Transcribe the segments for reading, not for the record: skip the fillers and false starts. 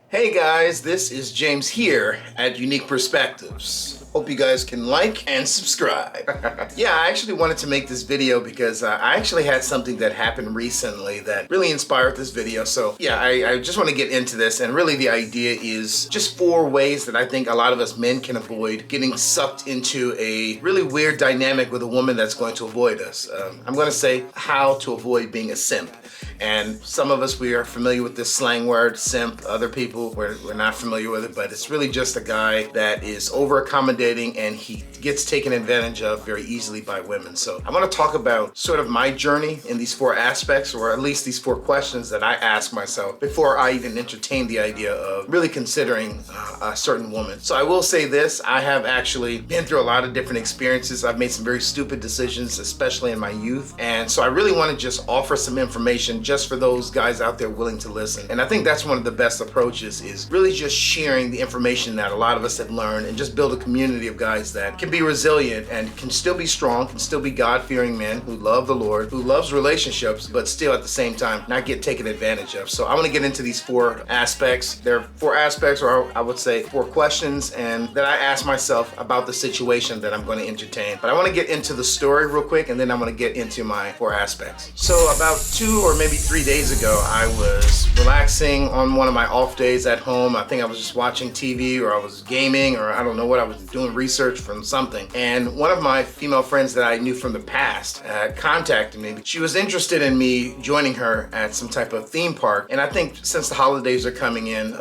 Hey guys, this is James here at Unique Perspectives. Hope you guys can like and subscribe. Yeah, I actually wanted to make this video because I actually had something that happened recently that really inspired this video. So yeah, I just want to get into this, and really the idea is just 4 ways that I think a lot of us men can avoid getting sucked into a really weird dynamic with a woman that's going to avoid us. I'm going to say how to avoid being a simp. And some of us, we are familiar with this slang word, simp. Other people, we're not familiar with it, but it's really just a guy that is over accommodating and he gets taken advantage of very easily by women. So I want to talk about sort of my journey in these 4 aspects, or at least these 4 questions that I ask myself before I even entertain the idea of really considering a certain woman. So I will say this, I have actually been through a lot of different experiences. I've made some very stupid decisions, especially in my youth. And so I really want to just offer some information just for those guys out there willing to listen. And I think that's one of the best approaches, is really just sharing the information that a lot of us have learned and just build a community of guys that can be resilient and can still be strong, can still be God-fearing men who love the Lord, who loves relationships, but still at the same time not get taken advantage of. So I want to get into these 4 aspects. There are 4 aspects, or I would say 4 questions, and that I ask myself about the situation that I'm going to entertain. But I want to get into the story real quick, and then I'm going to get into my 4 aspects. So about 2 or maybe 3 days ago, I was relaxing on one of my off days at home. I think I was just watching TV, or I was gaming, or I don't know what, I was doing research from something. And one of my female friends that I knew from the past contacted me. She was interested in me joining her at some type of theme park. And I think since the holidays are coming in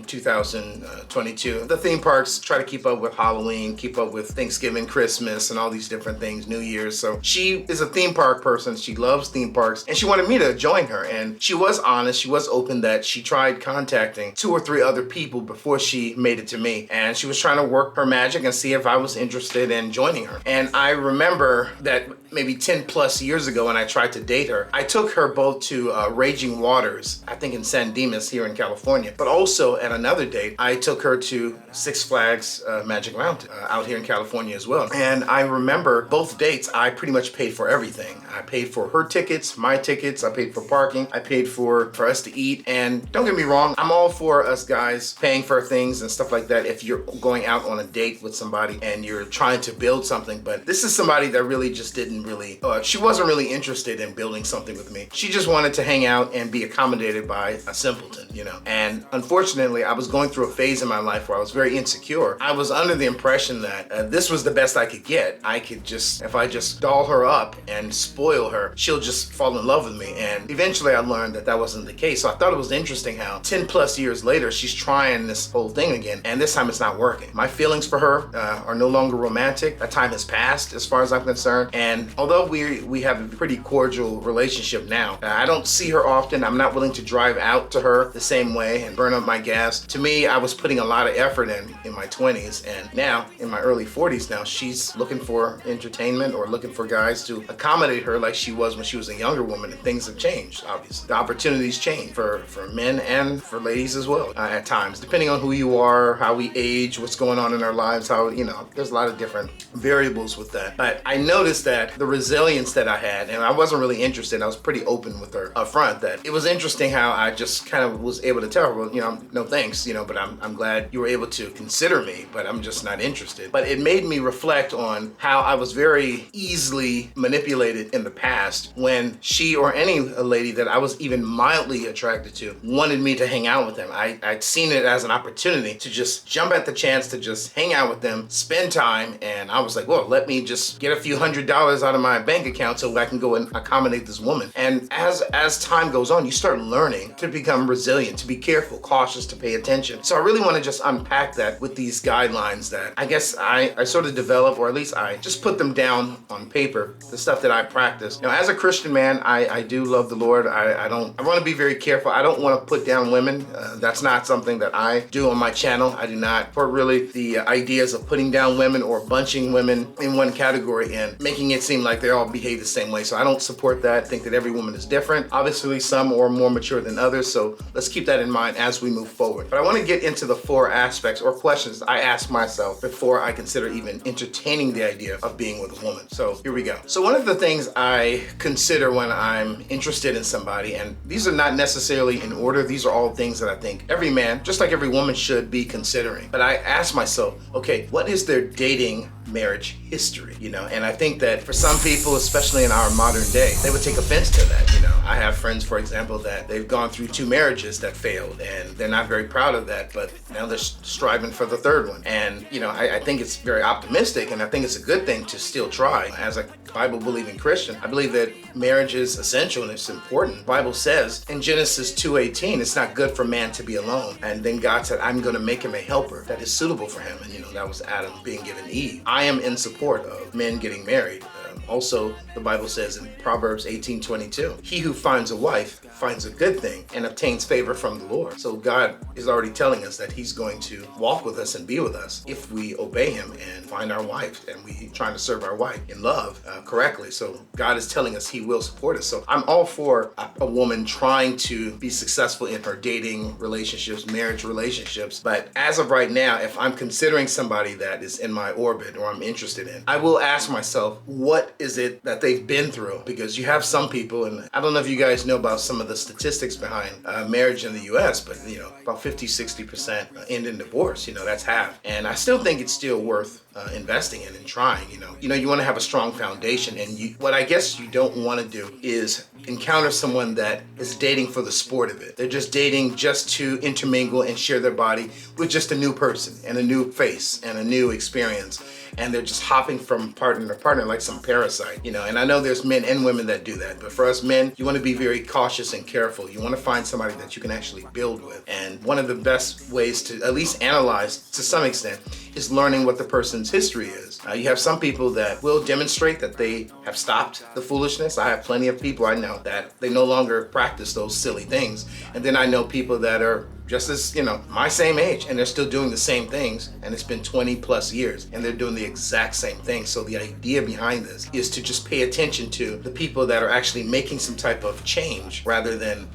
2022, the theme parks try to keep up with Halloween, keep up with Thanksgiving, Christmas, and all these different things, New Year's. So she is a theme park person. She loves theme parks, and she wanted me to join her. And she was honest, she was open that she tried contacting 2 or 3 other people before she made it to me. And she was trying to work her magic and see if I was interested in joining her. And I remember that maybe 10 plus years ago when I tried to date her, I took her both to Raging Waters, I think in San Dimas here in California, but also at another date, I took her to Six Flags Magic Mountain out here in California as well. And I remember both dates, I pretty much paid for everything. I paid for her tickets, my tickets, I paid for parking, I paid for us to eat. And don't get me wrong, I'm all for us guys paying for things and stuff like that if you're going out on a date with somebody and you're trying to build something. But this is somebody that really just didn't really, she wasn't really interested in building something with me. She just wanted to hang out and be accommodated by a simpleton, you know. And unfortunately, I was going through a phase in my life where I was very insecure. I was under the impression that this was the best I could get. I could just, if I just doll her up and spoil her, she'll just fall in love with me. And eventually I learned that that wasn't the case. So I thought it was interesting how 10 plus years later, she's trying this whole thing again, and this time it's not working. My feelings for her are no longer romantic. That time has passed as far as I'm concerned. And although we have a pretty cordial relationship now, I don't see her often. I'm not willing to drive out to her the same way and burn up my gas. To me, I was putting a lot of effort in my 20s, and now in my early 40s now, she's looking for entertainment or looking for guys to accommodate her like she was when she was a younger woman, and things have changed, obviously. The opportunities change for men and for ladies as well at times, depending on who you are, how we age, what's going on in our lives, how, you know, there's a lot of different variables with that. But I noticed that the resilience that I had, and I wasn't really interested, I was pretty open with her up front, that it was interesting how I just kind of was able to tell her, well, you know, no thanks, you know, but I'm glad you were able to consider me, but I'm just not interested. But it made me reflect on how I was very easily manipulated in the past when she or any lady that I was even mildly attracted to wanted me to hang out with them. I'd seen it as an opportunity to just jump at the chance to just hang out with them, spend time, and I was like, well, let me just get a few $100s out of my bank account so I can go and accommodate this woman. And as time goes on, you start learning to become resilient, to be careful, cautious, to pay attention. So I really want to just unpack that with these guidelines that I guess I sort of develop, or at least I just put them down on paper, the stuff that I practice. Now, as a Christian man, I do love the Lord. I want to be very careful. I don't want to put down women. That's not something that I do on my channel. I do not support really the ideas of putting down women or bunching women in one category and making it seem like they all behave the same way. So I don't support that. I think that every woman is different. Obviously, some are more mature than others. So let's keep that in mind as we move forward. But I want to get into the 4 aspects or questions I ask myself before I consider even entertaining the idea of being with a woman. So here we go. So one of the things I consider when I'm interested in somebody, and these are not necessarily necessarily in order. These are all things that I think every man, just like every woman, should be considering. But I ask myself, okay, what is their dating marriage history? And I think that for some people, especially in our modern day, they would take offense to that. I have friends, for example, that they've gone through 2 marriages that failed, and they're not very proud of that, but now they're striving for the 3rd one. And I think it's very optimistic, and I think it's a good thing to still try. As a Bible-believing Christian, I believe that marriage is essential and it's important. The Bible says in Genesis 2:18, it's not good for man to be alone. And then God said, I'm going to make him a helper that is suitable for him. And that was Adam being given Eve. I am in support of men getting married. Also, the Bible says in Proverbs 18:22, he who finds a wife finds a good thing and obtains favor from the Lord. So God is already telling us that he's going to walk with us and be with us if we obey him and find our wife, and we trying to serve our wife in love correctly. So God is telling us he will support us. So I'm all for a woman trying to be successful in her dating relationships, marriage relationships. But as of right now, if I'm considering somebody that is in my orbit or I'm interested in, I will ask myself, what is it that they've been through? Because you have some people, and I don't know if you guys know about some of the statistics behind marriage in the US, but about 50-60% end in divorce. That's half. And I still think it's still worth investing in and trying. You want to have a strong foundation, and what I guess you don't want to do is encounter someone that is dating for the sport of it. They're just dating just to intermingle and share their body with just a new person and a new face and a new experience. And they're just hopping from partner to partner like some parasite, and I know there's men and women that do that. But for us men, you want to be very cautious and careful. You want to find somebody that you can actually build with. And one of the best ways to at least analyze to some extent is learning what the person's history is. You have some people that will demonstrate that they have stopped the foolishness. I have plenty of people I know that they no longer practice those silly things. And then I know people that are just as, my same age, and they're still doing the same things, and it's been 20+ years, and they're doing the exact same thing. So the idea behind this is to just pay attention to the people that are actually making some type of change rather than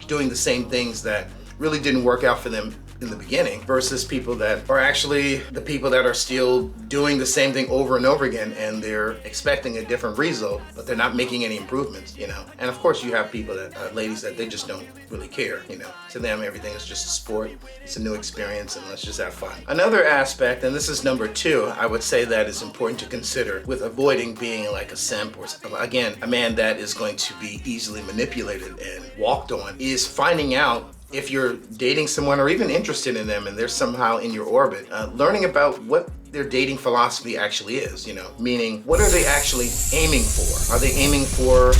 doing the same things that really didn't work out for them in the beginning, versus people that are actually the people that are still doing the same thing over and over again, and they're expecting a different result, but they're not making any improvements, And of course you have people that, ladies, that they just don't really care, To them, everything is just a sport. It's a new experience, and let's just have fun. Another aspect, and this is number 2, I would say that is important to consider with avoiding being like a simp, or again, a man that is going to be easily manipulated and walked on, is finding out if you're dating someone or even interested in them and they're somehow in your orbit, learning about what their dating philosophy actually is, meaning what are they actually aiming for? Are they aiming for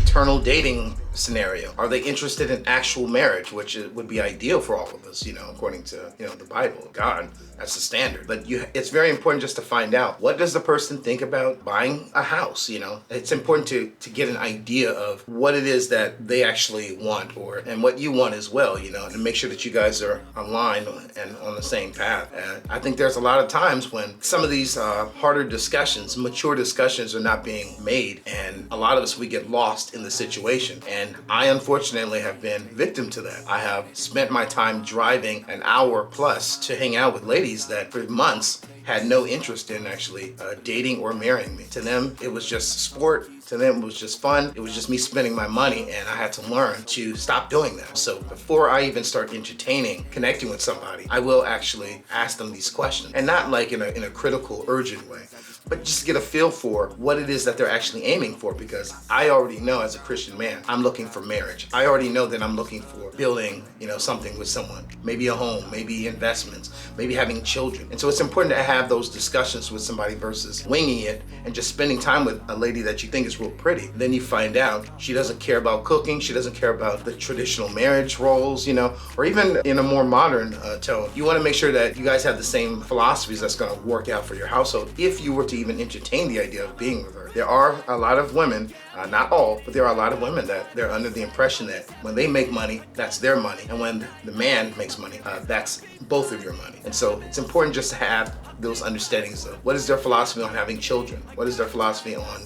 eternal dating scenario? Are they interested in actual marriage, which would be ideal for all of us, according to, the Bible, God, that's the standard. But it's very important just to find out, what does the person think about buying a house, It's important to get an idea of what it is that they actually want, and what you want as well, and make sure that you guys are aligned and on the same path. I think there's a lot of times when some of these harder discussions, mature discussions, are not being made, and a lot of us, we get lost in the situation. And I unfortunately have been victim to that. I have spent my time driving an hour plus to hang out with ladies that for months had no interest in actually dating or marrying me. To them, it was just sport. To them, it was just fun. It was just me spending my money, and I had to learn to stop doing that. So before I even start entertaining, connecting with somebody, I will actually ask them these questions, and not like in a critical, urgent way, but just get a feel for what it is that they're actually aiming for, because I already know as a Christian man, I'm looking for marriage. I already know that I'm looking for building, something with someone, maybe a home, maybe investments, maybe having children. And so it's important to have those discussions with somebody versus winging it and just spending time with a lady that you think is real pretty. And then you find out she doesn't care about cooking, she doesn't care about the traditional marriage roles, or even in a more modern tone. You want to make sure that you guys have the same philosophies that's going to work out for your household if you were to even entertain the idea of being with her. There are a lot of women, not all, but there are a lot of women that they're under the impression that when they make money, that's their money. And when the man makes money, that's both of your money. And so it's important just to have those understandings of what is their philosophy on having children? What is their philosophy on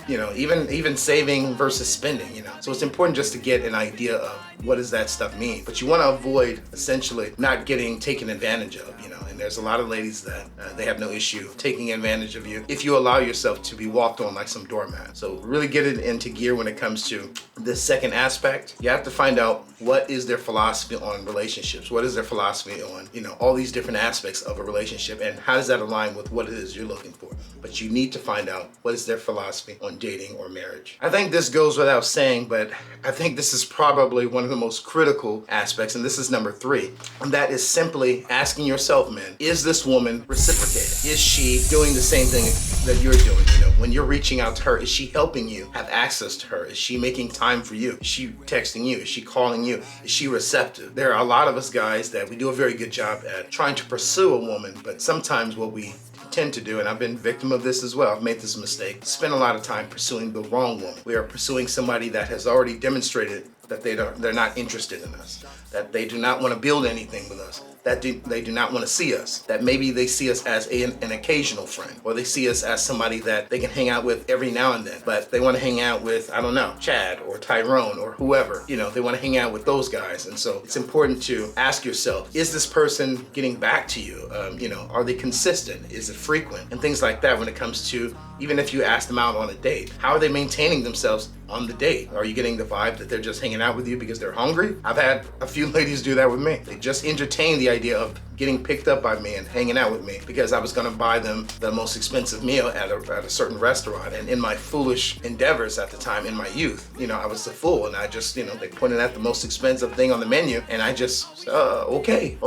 even saving versus spending, So it's important just to get an idea of what does that stuff mean? But you want to avoid essentially not getting taken advantage of, you know. And there's a lot of ladies that they have no issue taking advantage of you if you allow yourself to be walked on like some doormat. So really get it into gear when it comes to this second aspect. You have to find out what is their philosophy on relationships. What is their philosophy on, you know, all these different aspects of a relationship, and how does that align with what it is you're looking for? But you need to find out what is their philosophy on dating or marriage. I think this goes without saying, but I think this is probably one of the most critical aspects, and this is number 3. And that is simply asking yourself, man, is this woman reciprocating? Is she doing the same thing that you're doing? You know, when you're reaching out to her, is she helping you have access to her? Is she making time for you? Is she texting you? Is she calling you? Is she receptive? There are a lot of us guys that we do a very good job at trying to pursue a woman, but sometimes what we tend to do, and I've been victim of this as well, I've made this mistake, spend a lot of time pursuing the wrong woman. We are pursuing somebody that has already demonstrated that they're not interested in us, that they do not want to build anything with us, that they do not want to see us, that maybe they see us as an occasional friend, or they see us as somebody that they can hang out with every now and then, but they want to hang out with, I don't know, Chad or Tyrone or whoever, you know, they want to hang out with those guys. And so it's important to ask yourself, is this person getting back to you? You know, are they consistent? Is it frequent? And things like that when it comes to, even if you ask them out on a date, how are they maintaining themselves on the date? Are you getting the vibe that they're just hanging out with you because they're hungry? I've had a few ladies do that with me. They just entertain the idea of getting picked up by me and hanging out with me because I was gonna buy them the most expensive meal at a certain restaurant. And in my foolish endeavors at the time, in my youth, you know, I was a fool, and I just, you know, they pointed at the most expensive thing on the menu, and I just, okay.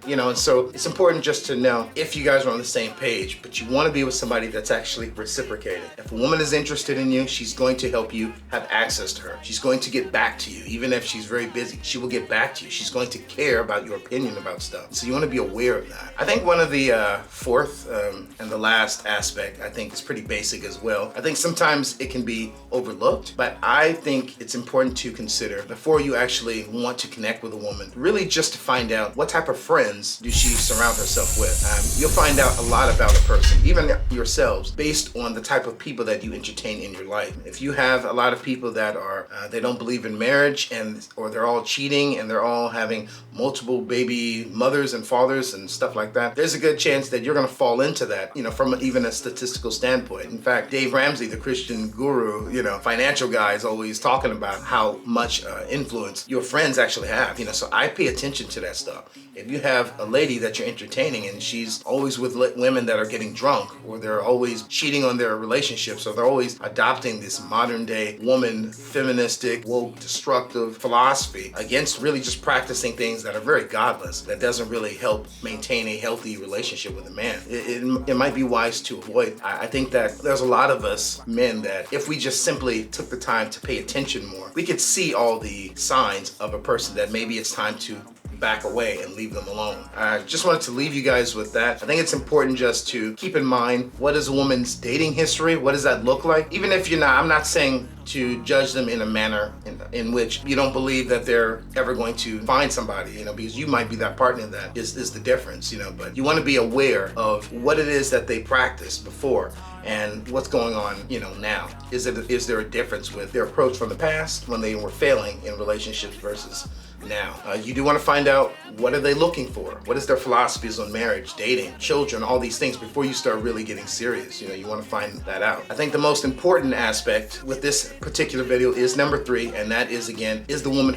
You know, and so it's important just to know if you guys are on the same page, but you want to be with somebody that's actually reciprocating. If a woman is interested in you, she's going to help you have access to her. She's going to get back to you, even if she's very busy. She will get back to you. She's going to care about your opinion about stuff. So you want to be aware of that. I think one of the fourth and the last aspect, I think, is pretty basic as well. I think sometimes it can be overlooked, but I think it's important to consider before you actually want to connect with a woman, really just to find out what type of friends do she surround herself with. You'll find out a lot about a person, even yourselves, based on the type of people that you entertain in your life. If you have a lot of people that are, they don't believe in marriage, or they're all cheating, and they're all having multiple baby mothers and fathers and stuff like that, there's a good chance that you're gonna fall into that, you know, from even a statistical standpoint. In fact, Dave Ramsey, the Christian guru, you know, financial guy, is always talking about how much influence your friends actually have, you know, so I pay attention to that stuff. If you have a lady that you're entertaining and she's always with women that are getting drunk, or they're always cheating on their relationships, or they're always adopting this modern day woman, feministic, woke, destructive philosophy against really just practicing things that are very godless, that doesn't really help maintain a healthy relationship with a man, it might be wise to avoid. I think that there's a lot of us men that if we just simply took the time to pay attention more, we could see all the signs of a person that maybe it's time to back away and leave them alone. I just wanted to leave you guys with that. I think it's important just to keep in mind, what is a woman's dating history? What does that look like? Even if you're not, I'm not saying to judge them in a manner in which you don't believe that they're ever going to find somebody, you know, because you might be that partner. That is the difference, you know, but you want to be aware of what it is that they practiced before and what's going on, you know, now. Is there a difference with their approach from the past when they were failing in relationships versus now? You do want to find out, what are they looking for? What is their philosophies on marriage, dating, children, all these things before you start really getting serious. You know, you want to find that out. I think the most important aspect with this particular video is number 3, and that is, again, is the woman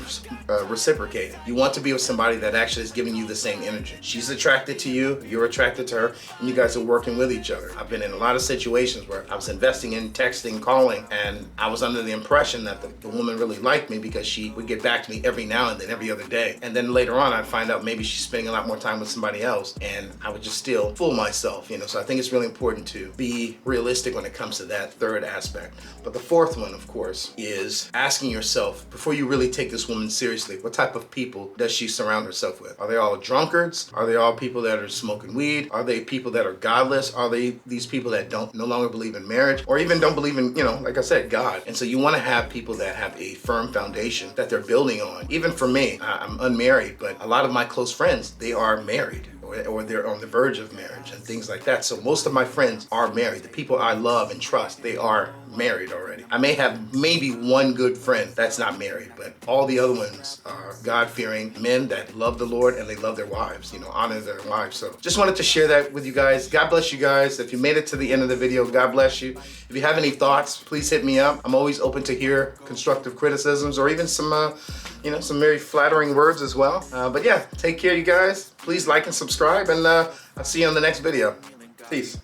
reciprocating. You want to be with somebody that actually is giving you the same energy. She's attracted to you, you're attracted to her, and you guys are working with each other. I've been in a lot of situations where I was investing in texting, calling, and I was under the impression that the woman really liked me because she would get back to me every now and then, every other day. And then later on, I'd find out maybe she's spending a lot more time with somebody else, and I would just still fool myself, you know. So I think it's really important to be realistic when it comes to that third aspect. But the fourth one, of course, is asking yourself, before you really take this woman seriously, what type of people does she surround herself with? Are they all drunkards? Are they all people that are smoking weed? Are they people that are godless? Are they these people that no longer believe in marriage, or even don't believe in, you know, like I said, God? And so you want to have people that have a firm foundation that they're building on. Even for me, I'm unmarried, but a lot of my close friends, they are married, or they're on the verge of marriage and things like that. So most of my friends are married. The people I love and trust, they are married already. I may have maybe one good friend that's not married, but all the other ones are God-fearing men that love the Lord and they love their wives, you know, honor their wives. So just wanted to share that with you guys. God bless you guys. If you made it to the end of the video, God bless you. If you have any thoughts, please hit me up. I'm always open to hear constructive criticisms or even some, you know, some very flattering words as well. But yeah, take care, you guys. Please like and subscribe, and I'll see you on the next video. Peace.